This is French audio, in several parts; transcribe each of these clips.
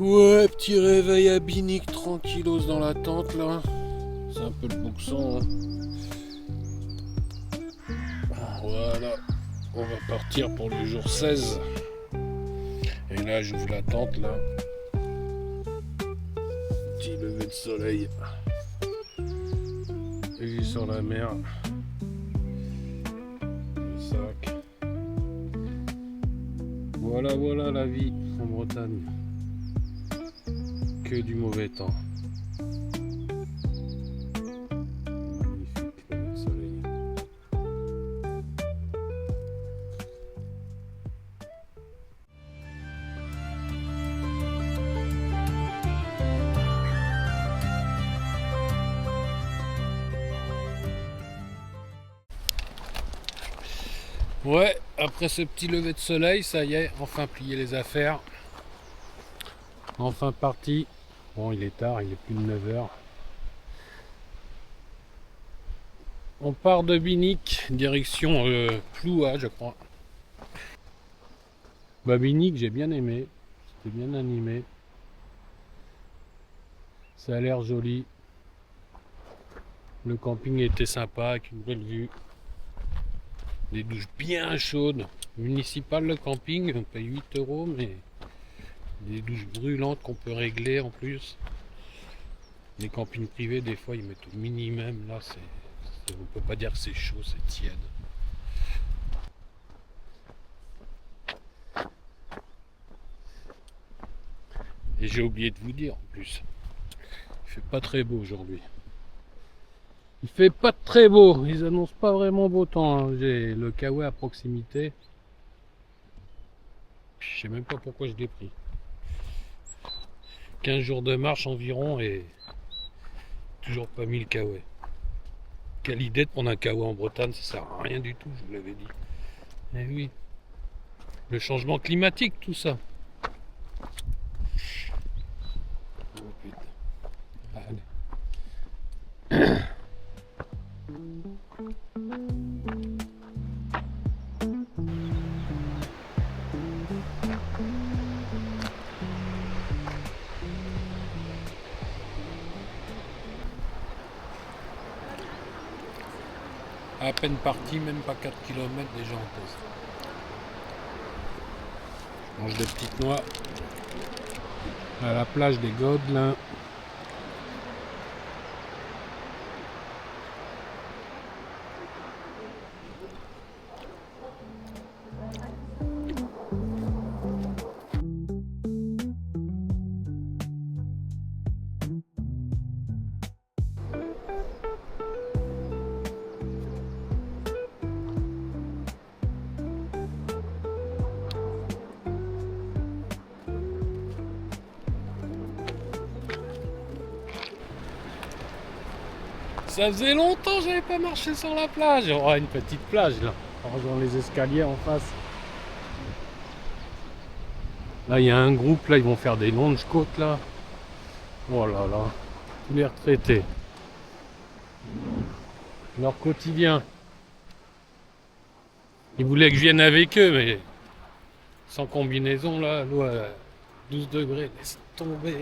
Ouais, petit réveil à Binic, tranquillos dans la tente là. C'est un peu le bouxon. Voilà, on va partir pour le jour 16. Et là, j'ouvre la tente là. Petit lever de soleil. Vue sur la mer. Le sac. Voilà la vie en Bretagne. Que du mauvais temps. Magnifique lever de soleil. Ouais, après ce petit lever de soleil, ça y est, enfin plié les affaires. Enfin parti. Bon, il est tard, il est plus de 9h. On part de Binic, direction Ploua, je crois. Bah, Binic, j'ai bien aimé. C'était bien animé. Ça a l'air joli. Le camping était sympa, avec une belle vue. Des douches bien chaudes. Municipal le camping, on paye 8 €, mais des douches brûlantes qu'on peut régler en plus. Les campings privés, des fois, ils mettent au minimum. Là, on peut pas dire que c'est chaud, c'est tiède. Et j'ai oublié de vous dire en plus, il fait pas très beau aujourd'hui. Il fait pas très beau, ils annoncent pas vraiment beau temps. Hein. J'ai le kawaii à proximité. Je sais même pas pourquoi je l'ai pris. 15 jours de marche environ et toujours pas mis le kawaii. Quelle idée de prendre un kawaii en Bretagne, ça sert à rien du tout, je vous l'avais dit. Eh oui, le changement climatique, tout ça. Oh putain. Allez. À peine parti, même pas 4 km déjà en pause. Je mange des petites noix à la plage des Gobelins. Ça faisait longtemps que j'avais pas marché sur la plage. Il y aura une petite plage là. On rejoint les escaliers en face. Là il y a un groupe là, ils vont faire des longes côtes là. Oh là là. Tous les retraités. Leur quotidien. Ils voulaient que je vienne avec eux, mais sans combinaison là, l'eau à 12 degrés. Laisse tomber.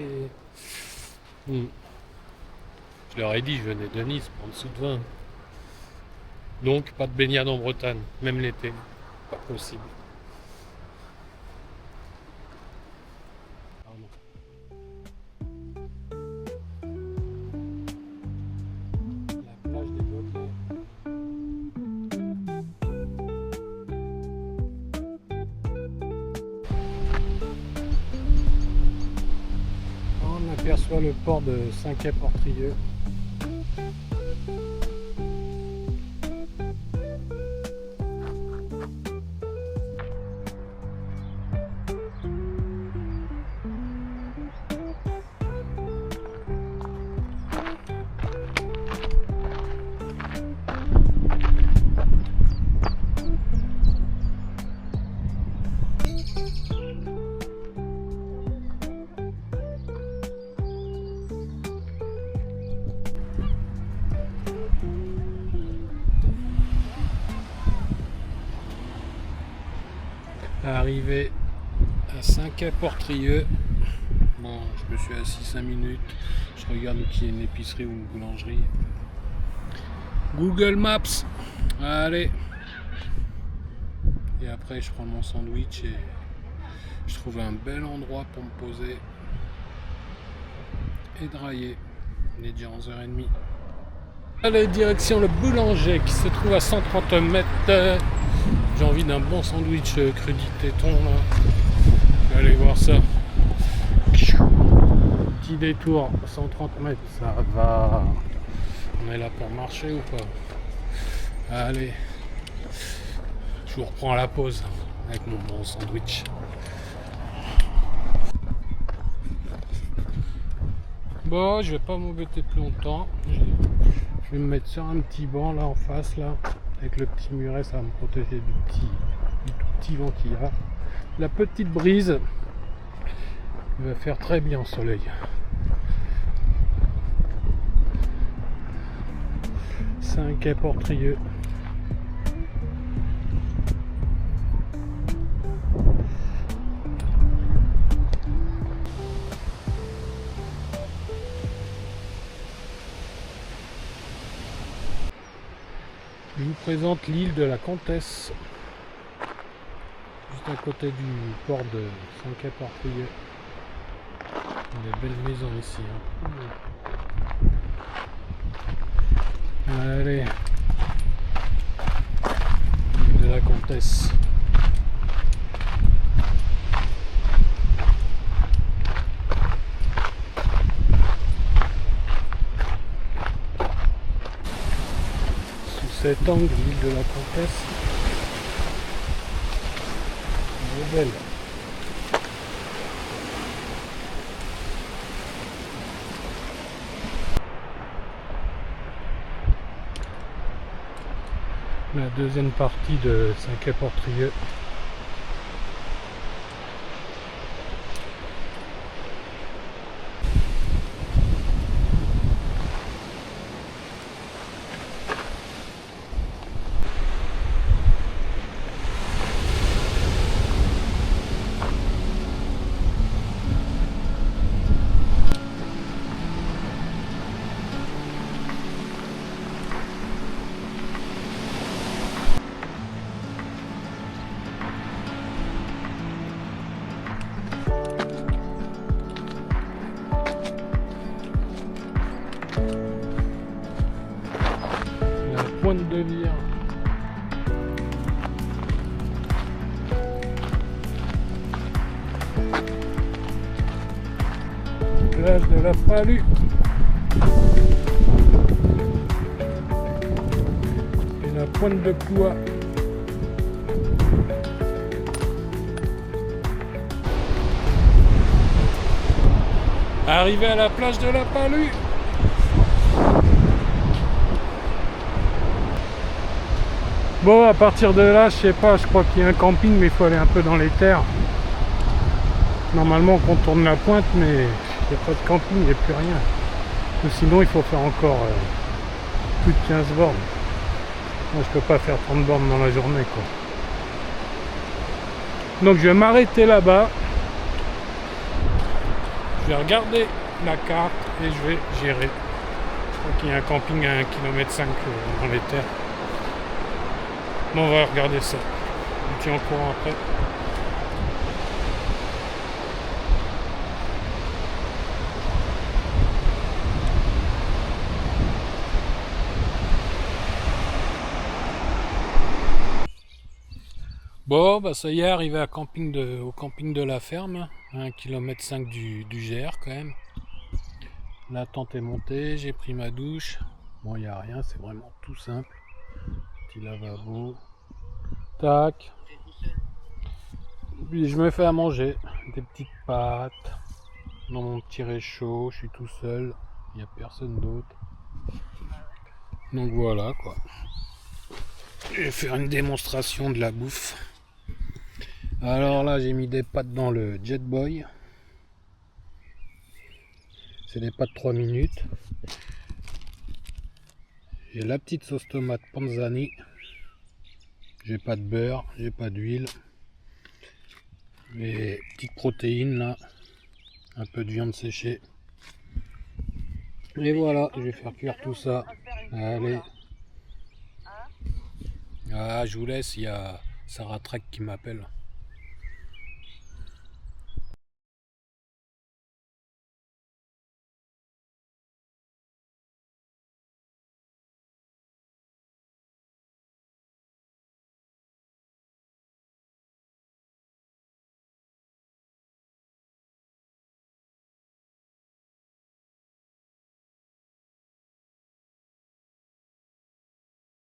Je leur ai dit, je venais de Nice, en dessous de 20. Donc, pas de baignade en Bretagne, même l'été. Pas possible. Pardon. La plage des Gobelins. On aperçoit le port de Saint-Quay-Portrieux. Arrivé à Saint-Quay-Portrieux, Bon, je me suis assis 5 minutes. Je regarde qu'il y a une épicerie ou une boulangerie. Google Maps. Allez. Et après, je prends mon sandwich et je trouve un bel endroit pour me poser et drailler. Il est déjà 11h30. Allez, direction le boulanger qui se trouve à 130 mètres. J'ai envie d'un bon sandwich crudité thon là. Allez voir ça. Petit détour, 130 mètres, ça va. On est là pour marcher ou pas? Allez. Je vous reprends à la pause avec mon bon sandwich. Bon, je vais pas m'embêter plus longtemps. Je vais me mettre sur un petit banc là en face là. Avec le petit muret, ça va me protéger du tout petit vent qu'il y a. La petite brise. Il va faire très bien au soleil. C'est un quai Portrieux. Je vous présente l'île de la Comtesse, juste à côté du port de Saint-Quay-Portrieux. Des belles maisons ici. Allez, l'île de la Comtesse. Cet angle, l'île de la Comtesse, elle est belle. La deuxième partie de Saint-Quay-Portrieux. Pointe de Vire. Plage de la Palue. Et la pointe de Cloix. Arrivé à la plage de la Palue. Bon, à partir de là, je sais pas, je crois qu'il y a un camping, mais il faut aller un peu dans les terres. Normalement, on contourne la pointe, mais il n'y a pas de camping, il n'y a plus rien. Ou sinon, il faut faire encore plus de 15 bornes. Moi, je peux pas faire 30 bornes dans la journée, quoi. Donc, je vais m'arrêter là-bas. Je vais regarder la carte et je vais gérer. Je crois qu'il y a un camping à 1,5 km dans les terres. Bon, on va regarder ça. Je vous tiens au courant après. Bon, bah ça y est, arrivé au camping de la ferme, à 1,5 km du GR quand même. La tente est montée, j'ai pris ma douche. Bon, il n'y a rien, c'est vraiment tout simple. Petit lavabo. Tac. Puis je me fais à manger. Des petites pâtes. Dans mon petit réchaud, je suis tout seul. Il n'y a personne d'autre. Donc voilà quoi. Je vais faire une démonstration de la bouffe. Alors là, j'ai mis des pâtes dans le Jetboy. C'est des pâtes 3 minutes. J'ai la petite sauce tomate Panzani. J'ai pas de beurre, j'ai pas d'huile. Les petites protéines là. Un peu de viande séchée. Et voilà, je vais faire cuire tout ça. Allez. Ah, je vous laisse, il y a Sarah Trek qui m'appelle.